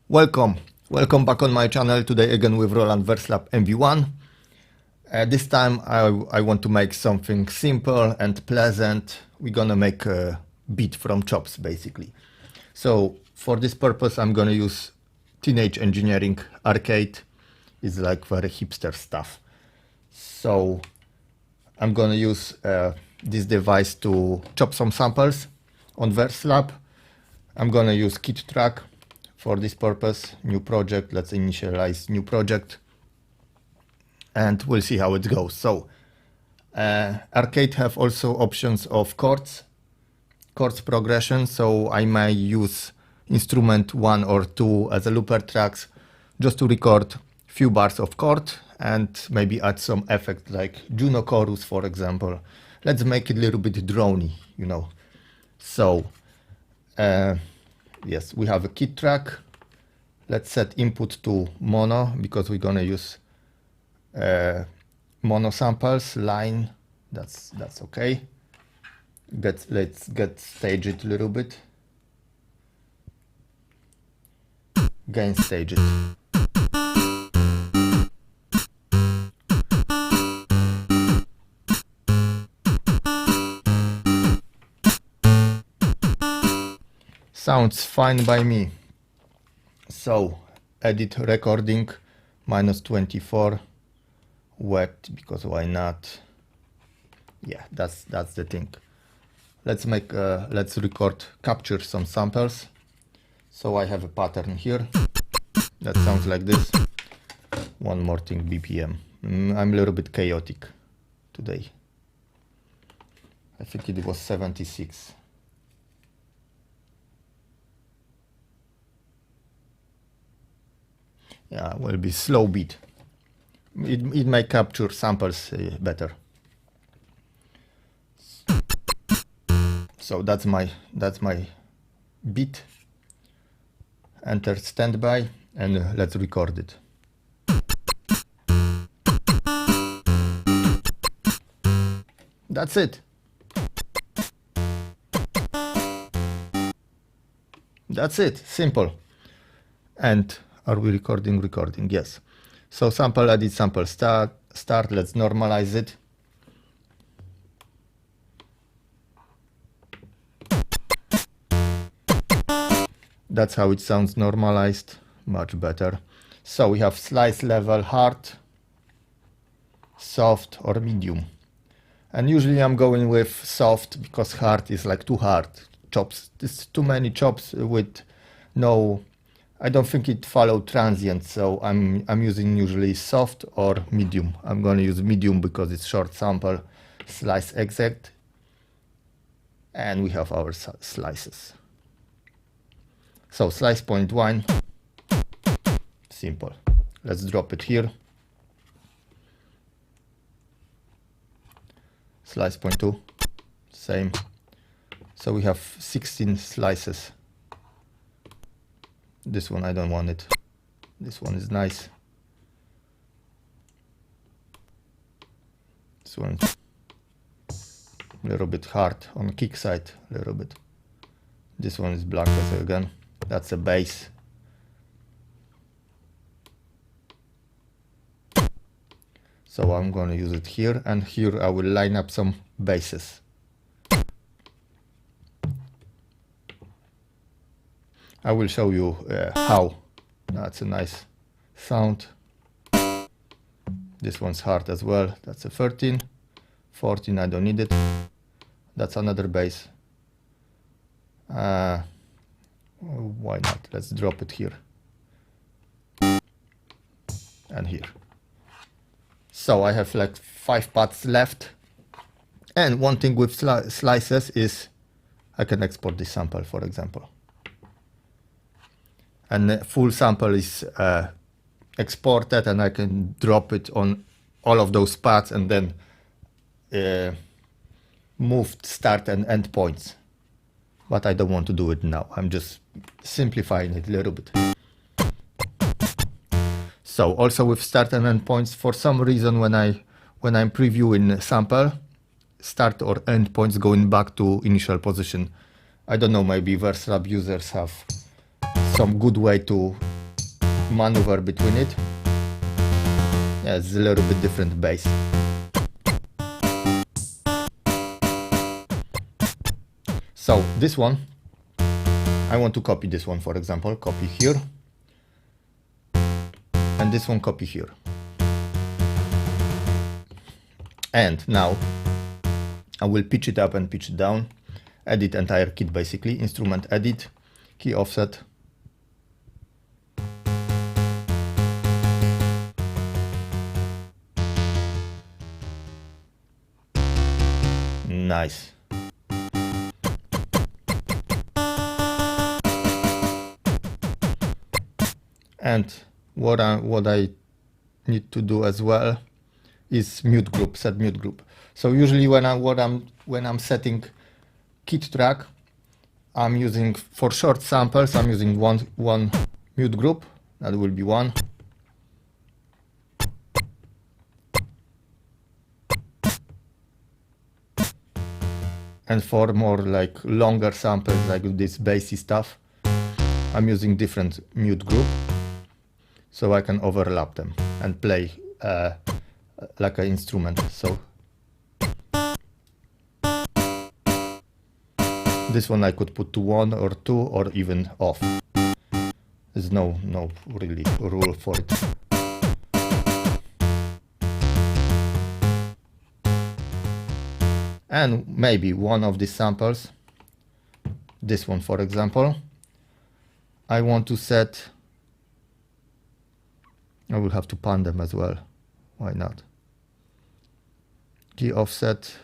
Welcome back on my channel. Today again with Roland Verselab MV-1. This time I want to make something simple and pleasant. We're gonna make a beat from chops basically. So for this purpose I'm gonna use Teenage Engineering Arcade. It's like very hipster stuff. So I'm gonna use this device to chop some samples on Verselab. I'm gonna use kit track for this purpose. New project, let's initialize new project and we'll see how it goes. So Arcade have also options of chords progression, so I may use instrument 1 or 2 as a looper tracks just to record few bars of chord and maybe add some effect like Juno chorus, for example. Let's make it a little bit drony, you know. So yes, we have a kit track. Let's set input to mono because we're gonna use mono samples line. That's okay. Let's get stage it a little bit. Gain stage it. Sounds fine by me. So edit recording -24 wet, because why not? Yeah, that's the thing. Let's capture some samples. So I have a pattern here that sounds like this. One more thing, BPM. I'm a little bit chaotic today. I think it was 76. Yeah, will be slow beat. It may capture samples better. So that's my beat. Enter standby and let's record it. That's it. That's it. Simple. And are we recording? Recording, yes. So sample edit, sample start. Let's normalize it. That's how it sounds normalized, much better. So we have slice level hard, soft or medium. And usually I'm going with soft because hard is like too hard. Chops, there's too many chops with no, I don't think it followed transient, so I'm using usually soft or medium. I'm going to use medium because it's short sample, slice exact, and we have our slices. So slice point 1, simple. Let's drop it here. Slice point 2, same. So we have 16 slices. This one I don't want it. This one is nice. This one's a little bit hard on kick side, a little bit. This one is black as again. That's a bass. So I'm going to use it here, and here I will line up some basses. I will show you how. That's a nice sound. This one's hard as well. That's a 13. 14, I don't need it. That's another bass. Why not? Let's drop it here. And here. So I have like 5 paths left. And one thing with slices is I can export this sample, for example. And the full sample is exported, and I can drop it on all of those paths and then move start and end points. But I don't want to do it now. I'm just simplifying it a little bit. So also with start and end points, for some reason when I'm previewing sample, start or end points going back to initial position. I don't know, maybe Verselab users have some good way to maneuver between it. Yeah, it's a little bit different bass. So this one, I want to copy this one, for example, copy here, and this one copy here. And now I will pitch it up and pitch it down, edit entire kit basically, instrument edit, key offset. Nice. And what I need to do as well is mute group, set mute group. So usually when I'm setting kit track, I'm using for short samples, I'm using one mute group. That will be one. And for more like longer samples, like this bassy stuff, I'm using different mute group, so I can overlap them and play like an instrument. So this one I could put to 1 or 2 or even off. There's no really rule for it. And maybe one of these samples, this one for example, I want to set, I will have to pan them as well, why not? Key offset,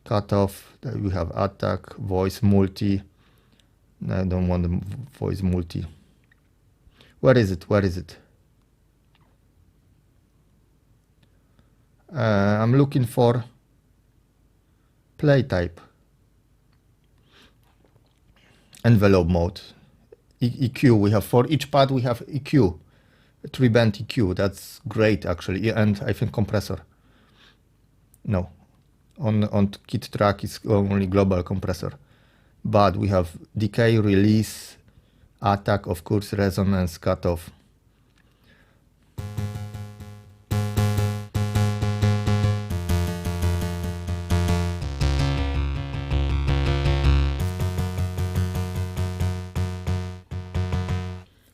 cutoff, we have attack, voice multi. I don't want the voice multi. Where is it? Where is it? I'm looking for play type. Envelope mode. EQ, we have for each pad we have EQ. 3-band EQ, that's great actually. And I think compressor. No. On kit track is only global compressor. But we have decay, release, attack, of course, resonance, cutoff.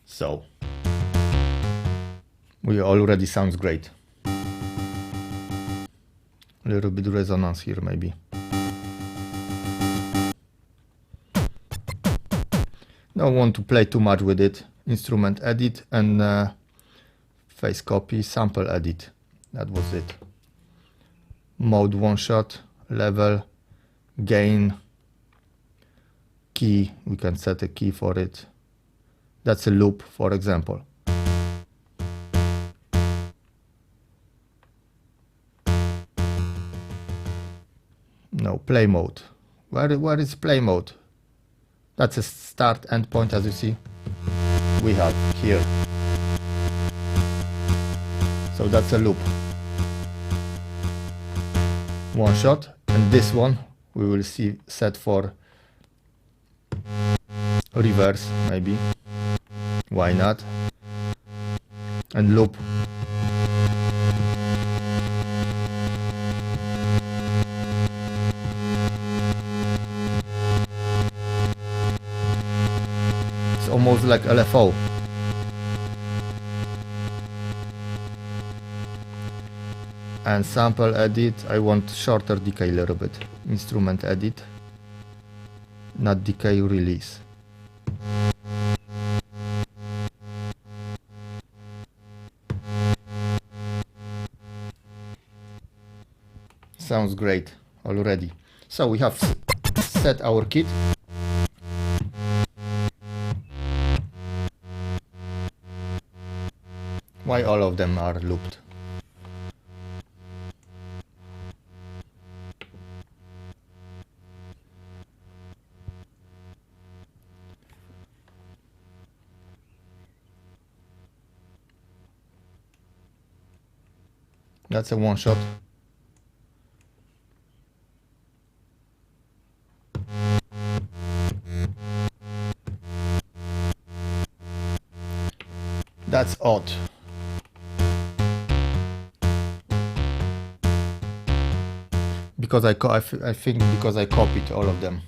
So we already sounds great. A little bit resonance here maybe. Don't want to play too much with it. Instrument edit and face copy, sample edit. That was it. Mode one shot, level, gain, key. We can set a key for it. That's a loop, for example. No, play mode. Where is play mode? That's a start end point, as you see. We have here. So that's a loop. One shot, and this one we will see set for reverse, maybe. Why not? And loop. It's almost like LFO. And sample edit, I want shorter decay a little bit. Instrument edit, not decay, release. Sounds great already. So we have set our kit. Why all of them are looped? That's a one shot. That's odd. Because I think because I copied all of them.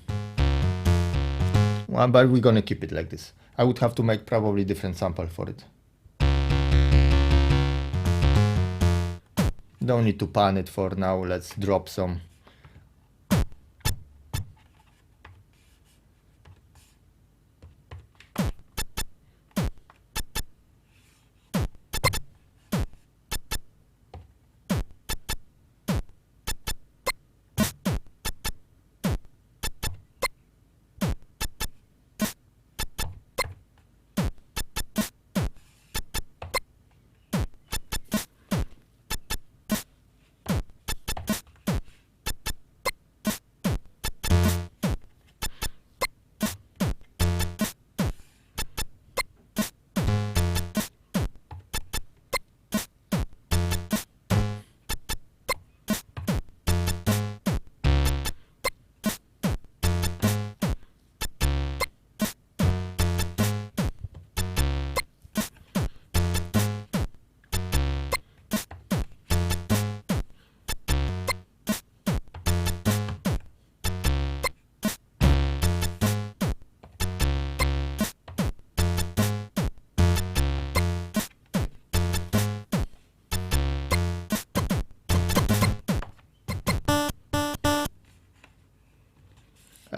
Well, but we're gonna keep it like this. I would have to make probably different sample for it. Don't need to pan it for now. Let's drop some.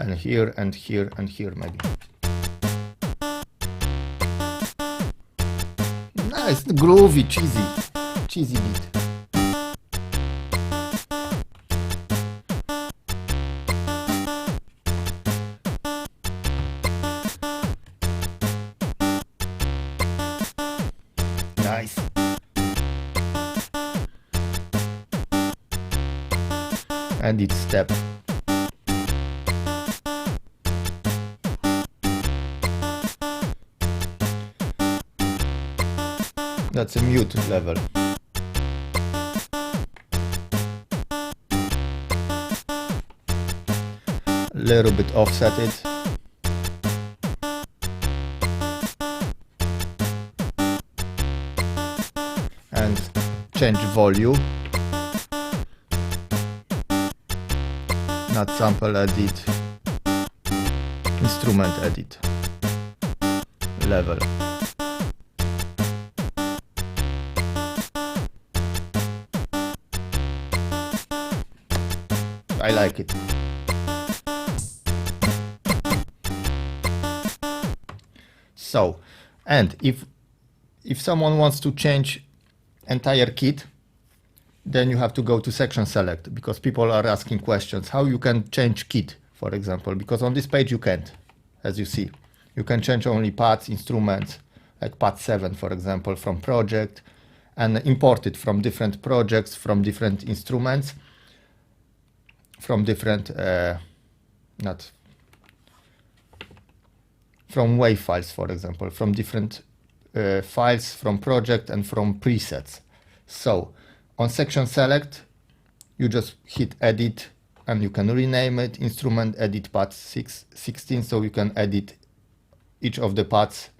And here and here and here maybe. Nice, groovy, cheesy beat. Nice. And it's step. That's a mute level. Little bit offset it. And change volume. Not sample edit. Instrument edit. Level. I like it. So, and if someone wants to change entire kit, then you have to go to section select, because people are asking questions how you can change kit, for example, because on this page you can't, as you see. You can change only paths, instruments, like path 7, for example, from project, and import it from different projects, from different instruments, from different, from WAV files, for example, from different files, from project and from presets. So on section select, you just hit edit and you can rename it, instrument edit path 16, so you can edit each of the paths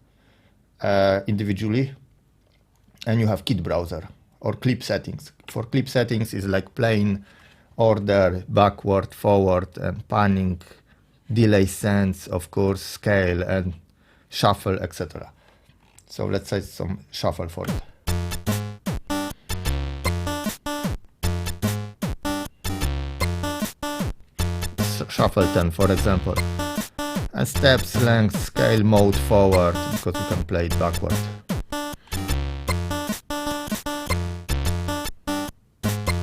individually. And you have kit browser or clip settings. For clip settings is like playing order, backward, forward, and panning, delay sense, of course, scale, and shuffle, etc. So let's say some shuffle for it. Shuffle 10, for example. And steps, length, scale, mode, forward, because you can play it backward.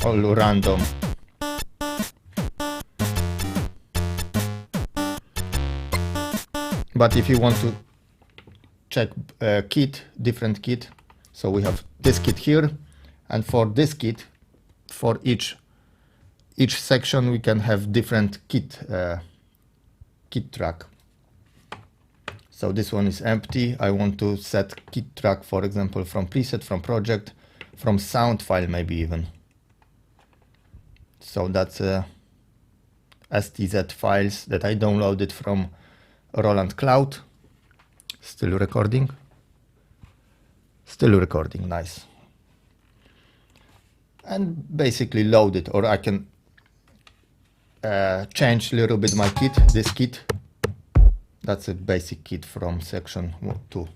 All random. But if you want to check kit, different kit, so we have this kit here, and for this kit, for each section we can have different kit track. So this one is empty. I want to set kit track, for example, from preset, from project, from sound file maybe even. So that's STZ files that I downloaded from Roland Cloud. Still recording. Still recording, nice. And basically load it, or I can change a little bit my kit, this kit. That's a basic kit from section 2.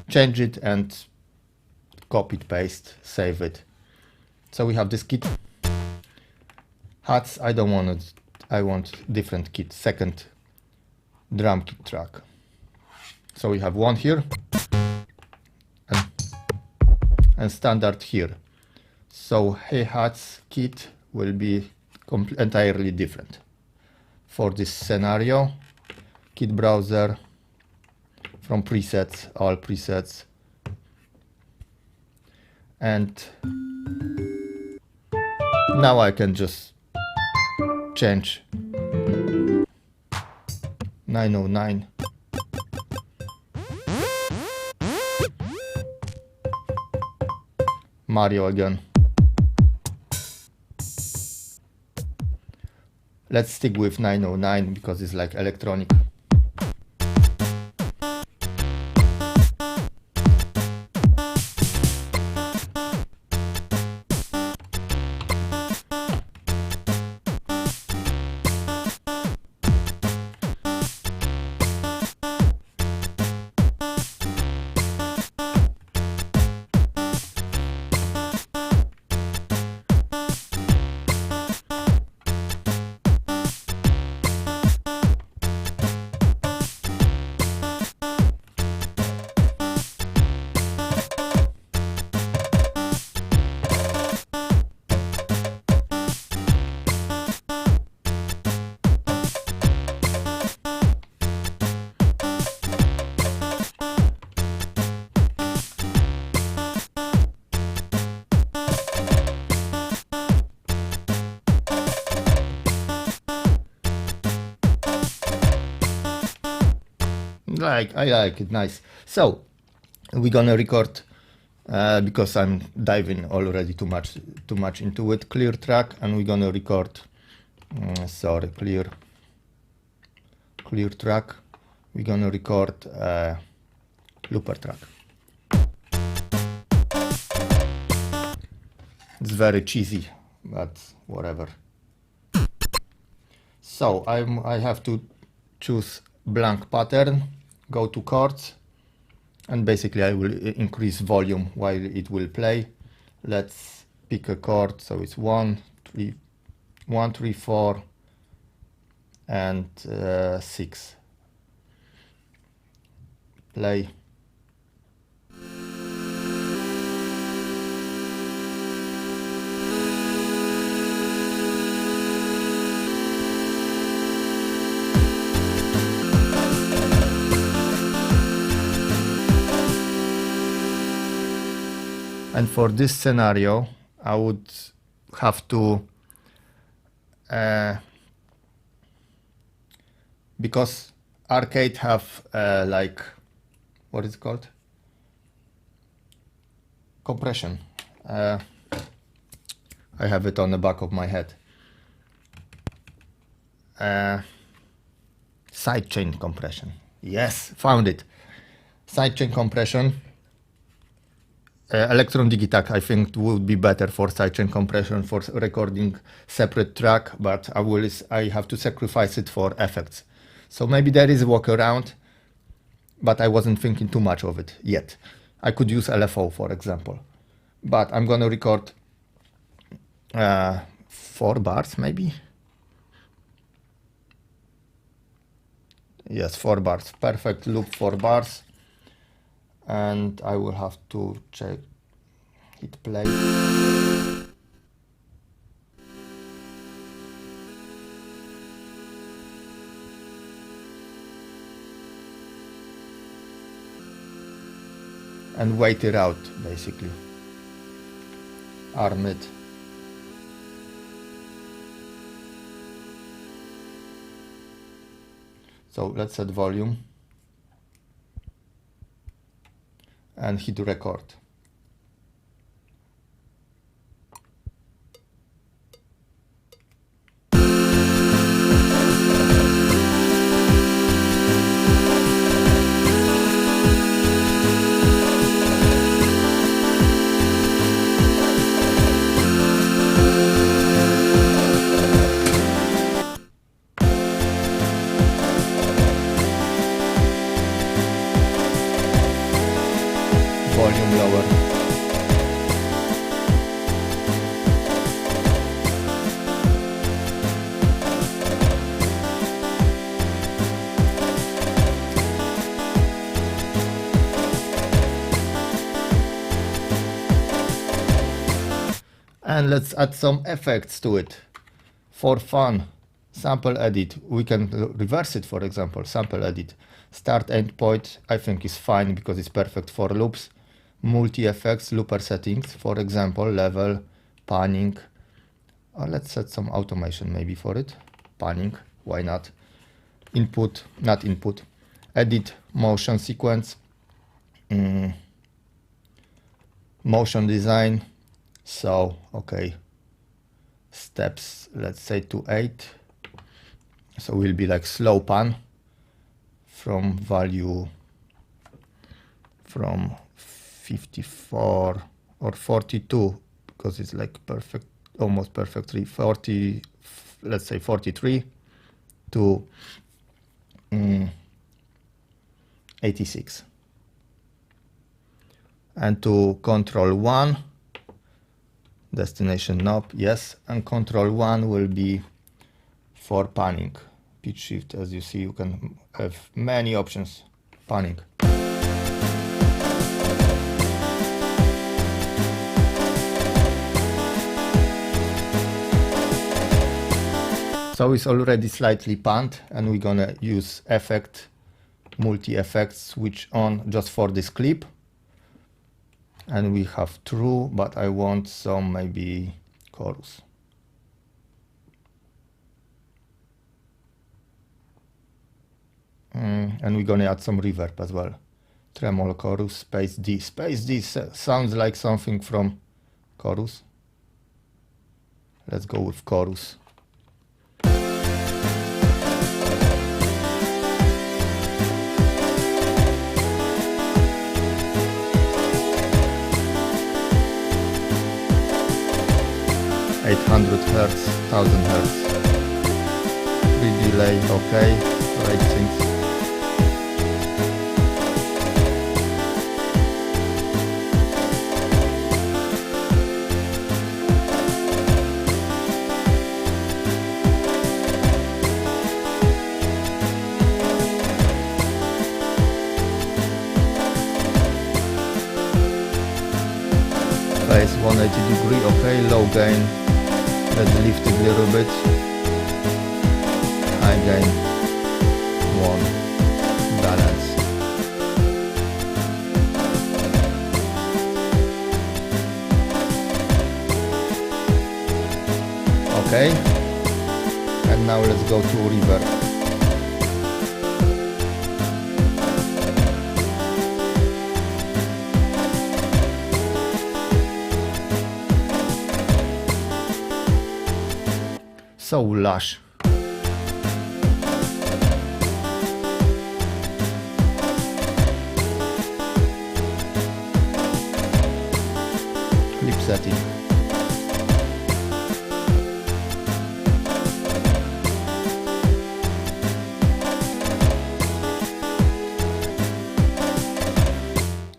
Change it and copy it, paste, save it. So we have this kit. Hats, I don't want it. I want different kit, second drum kit track. So we have one here and standard here. So hi-hats kit will be entirely different. For this scenario, kit browser, from presets, all presets, and now I can just change 909 Mario again. Let's stick with 909 because it's like electronic. I like it, nice. So we're gonna record because I'm diving already too much into it. Clear track, and we're gonna record. Sorry, clear track. We're gonna record looper track. It's very cheesy, but whatever. So I have to choose blank pattern. Go to chords, and basically I will increase volume while it will play. Let's pick a chord, so it's 1, 3, 4, and 6. Play. And for this scenario, I would have to, because arcade have like, what is it called? Compression. I have it on the back of my head. Sidechain compression. Yes, found it. Sidechain compression. Electron Digitag, I think, would be better for sidechain compression for recording separate track, but I have to sacrifice it for effects. So maybe there is a workaround, but I wasn't thinking too much of it yet. I could use LFO, for example, but I'm gonna record 4 bars, maybe. Yes, 4 bars, perfect loop, 4 bars. And I will have to hit play. And wait it out, basically. Arm it. So let's set volume. And hit record. volume lower. And let's add some effects to it for fun. Sample edit, we can reverse it, for example. Sample edit, start endpoint, I think is fine because it's perfect for loops. Multi effects, looper settings, for example, level, panning. Let's set some automation maybe for it. Panning, why not? Input, not input. Edit, motion sequence, motion design. So, okay, steps, let's say to 8. So will be like slow pan from value from 54 or 42, because it's like perfect, almost perfectly 40, let's say 43 to 86. And to control 1, destination knob, yes, and control 1 will be for panning. Pitch shift, as you see, you can have many options. Panning. So it's already slightly panned, and we're gonna use effect, multi-effect switch on just for this clip. And we have true, but I want some maybe chorus. And we're gonna add some reverb as well. Tremolo chorus, space D. Space D sounds like something from chorus. Let's go with chorus. Hertz, 1000 Hertz. Pre-delay, okay. Right things. Phase 180 degree, okay. Low gain. Let's lift it a little bit. High gain, 1, balance. Okay, and now let's go to reverb. So lush. Clip setting.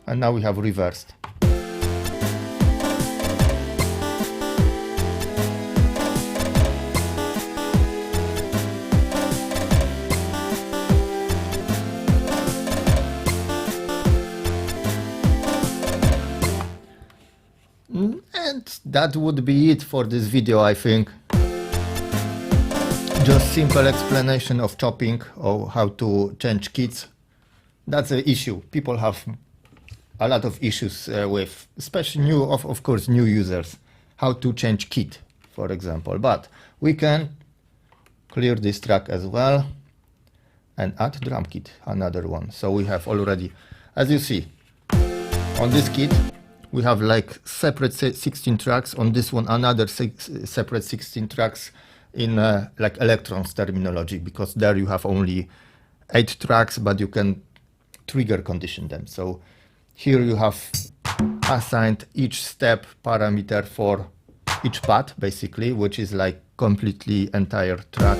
And now we have reversed. And that would be it for this video, I think. Just simple explanation of chopping or how to change kits. That's an issue. People have a lot of issues with, especially new, of course, new users, how to change kit, for example. But we can clear this track as well and add drum kit, another one. So we have already, as you see, on this kit, we have like separate 16 tracks. On this one, another separate 16 tracks in like electrons terminology, because there you have only 8 tracks, but you can trigger condition them. So here you have assigned each step parameter for each path, basically, which is like completely entire track.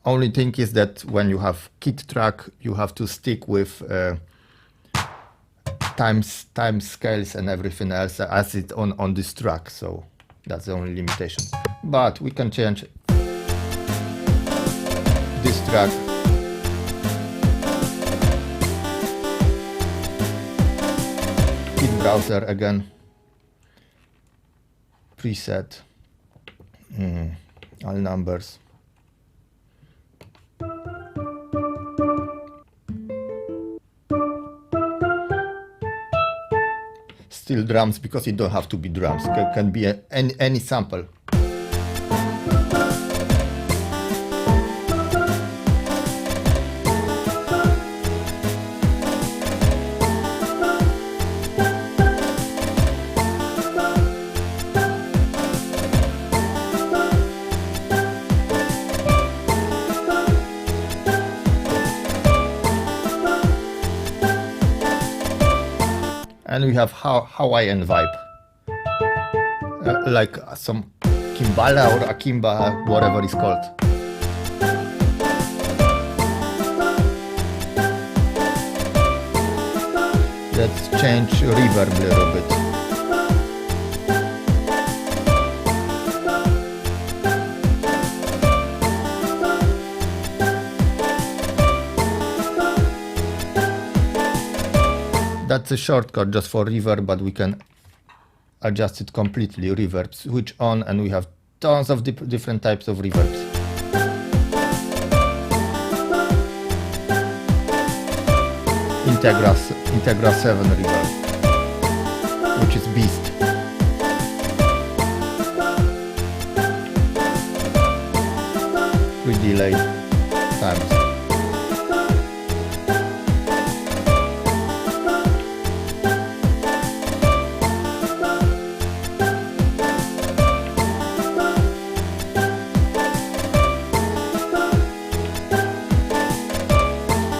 Only thing is that when you have kit track, you have to stick with time scales and everything else as it on this track, so that's the only limitation. But we can change this track. Hit browser again. Preset. All numbers. Still drums, because it don't have to be drums. Can be any sample. And we have Hawaiian vibe, like some kimbala or akimba, whatever it's called. Let's change reverb a little bit. That's a shortcut just for reverb, but we can adjust it completely. Reverb switch on, and we have tons of different types of reverbs. Integra 7 reverb, which is beast. With delay times.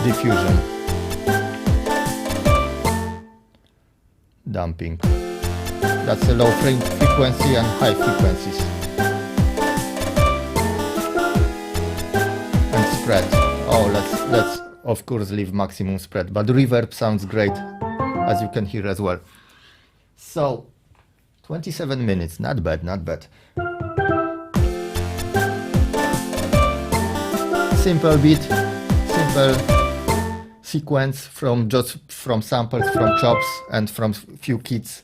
Diffusion, damping. That's a low frequency and high frequencies. And spread. Oh, let's of course leave maximum spread, but the reverb sounds great, as you can hear as well. So 27 minutes, not bad, not bad. Simple beat, simple sequence from samples from chops and from few kits.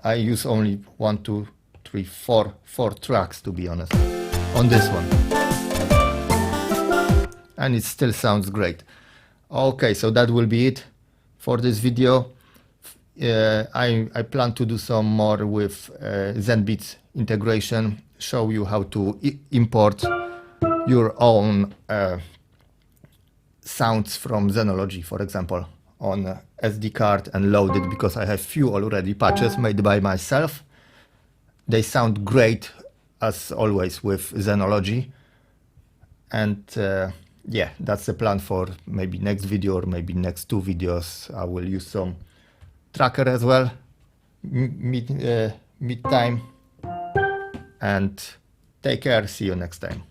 I use only 1, 2, 3, 4 tracks, to be honest, on this one, and it still sounds great. Okay, so that will be it for this video. I plan to do some more with ZenBeats integration, show you how to import your own sounds from Zenology, for example, on SD card and load it, because I have few already patches made by myself. They sound great, as always, with Zenology. And yeah, that's the plan for maybe next video, or maybe next 2 videos. I will use some tracker as well, mid time. And take care, see you next time.